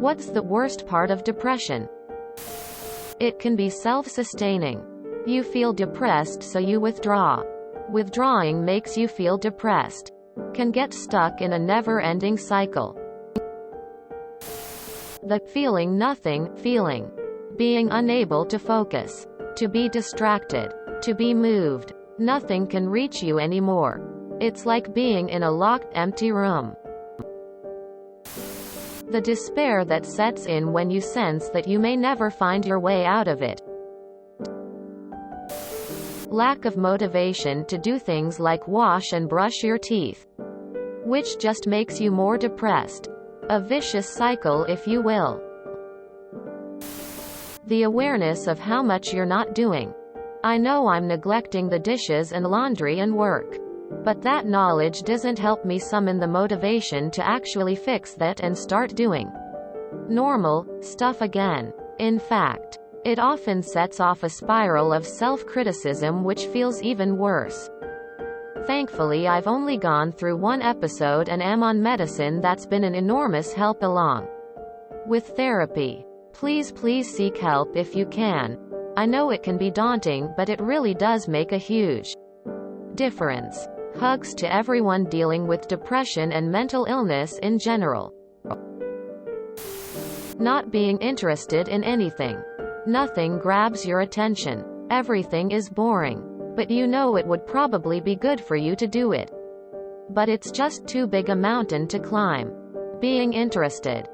What's the worst part of depression? It can be self-sustaining. You feel depressed, so you withdraw. Withdrawing makes you feel depressed. Can get stuck in a never-ending cycle. The feeling nothing feeling. Being unable to focus. To be distracted. To be moved. Nothing can reach you anymore. It's like being in a locked, empty room. The despair that sets in when you sense that you may never find your way out of it. Lack of motivation to do things like wash and brush your teeth. Which just makes you more depressed. A vicious cycle, if you will. The awareness of how much you're not doing. I know I'm neglecting the dishes and laundry and work. But that knowledge doesn't help me summon the motivation to actually fix that and start doing normal stuff again. In fact, it often sets off a spiral of self-criticism which feels even worse. Thankfully, I've only gone through one episode and am on medicine that's been an enormous help along with therapy. Please seek help if you can. I know it can be daunting, but it really does make a huge difference. Hugs to everyone dealing with depression and mental illness in general. Not being interested in anything. Nothing grabs your attention. Everything is boring. But you know it would probably be good for you to do it. But it's just too big a mountain to climb. Being interested.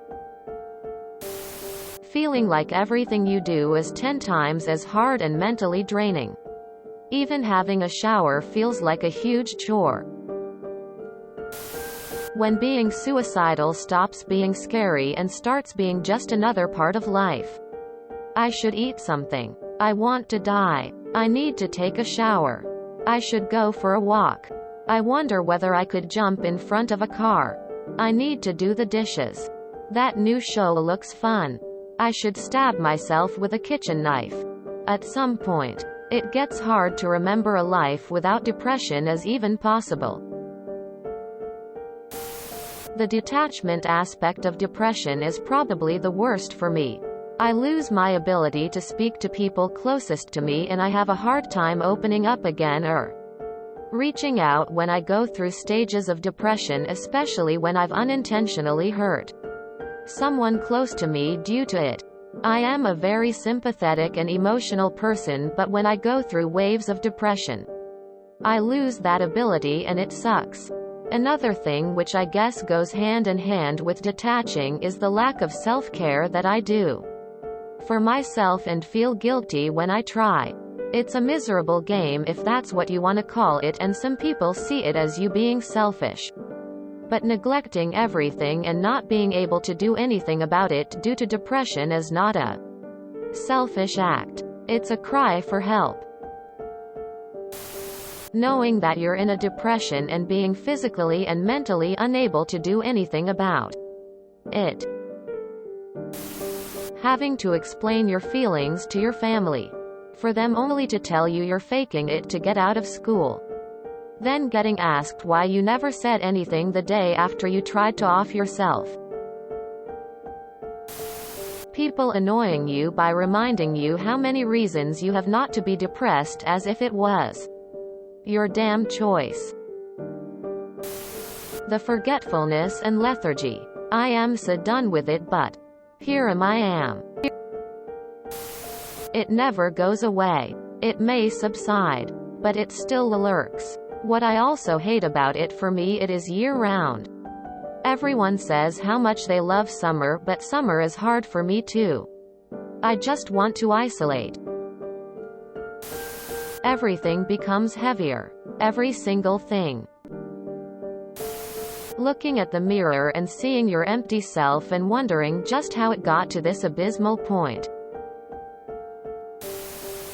Feeling like everything you do is 10 times as hard and mentally draining. Even having a shower feels like a huge chore. When being suicidal stops being scary and starts being just another part of life. I should eat something. I want to die. I need to take a shower. I should go for a walk. I wonder whether I could jump in front of a car. I need to do the dishes. That new show looks fun. I should stab myself with a kitchen knife. At some point, it gets hard to remember a life without depression as even possible. The detachment aspect of depression is probably the worst for me. I lose my ability to speak to people closest to me, and I have a hard time opening up again or reaching out when I go through stages of depression, especially when I've unintentionally hurt someone close to me due to it. I am a very sympathetic and emotional person, but when I go through waves of depression, I lose that ability and it sucks. Another thing which I guess goes hand in hand with detaching is the lack of self-care that I do for myself and feel guilty when I try. It's a miserable game if that's what you want to call it, and some people see it as you being selfish. But neglecting everything and not being able to do anything about it due to depression is not a selfish act. It's a cry for help. Knowing that you're in a depression and being physically and mentally unable to do anything about it. Having to explain your feelings to your family. For them only to tell you you're faking it to get out of school. Then getting asked why you never said anything the day after you tried to off yourself. People annoying you by reminding you how many reasons you have not to be depressed, as if it was your damn choice. The forgetfulness and lethargy. I am so done with it, but here I am. It never goes away. It may subside, but it still lurks. What I also hate about it, for me it is year-round. Everyone says how much they love summer, but summer is hard for me too. I just want to isolate. Everything becomes heavier. Every single thing. Looking at the mirror and seeing your empty self and wondering just how it got to this abysmal point.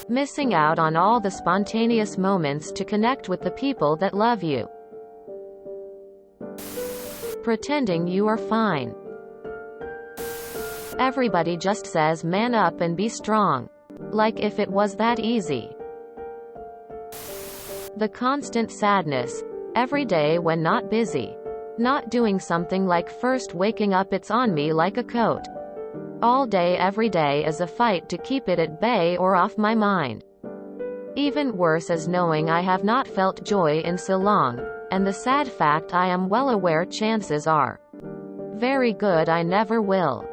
Missing out on all the spontaneous moments to connect with the people that love you. Pretending you are fine. Everybody just says man up and be strong. Like if it was that easy. The constant sadness. Every day when not busy. Not doing something, like first waking up it's on me like a coat. all day every day is a fight to keep it at bay or off my mind. Even worse is knowing I have not felt joy in so long, and the sad fact I am well aware chances are very good I never will.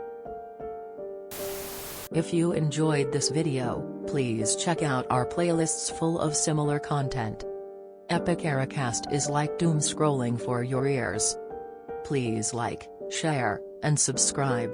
If you enjoyed this video, please check out our playlists full of similar content. Epic Ericast is like doom scrolling for your ears. Please like, share, and subscribe.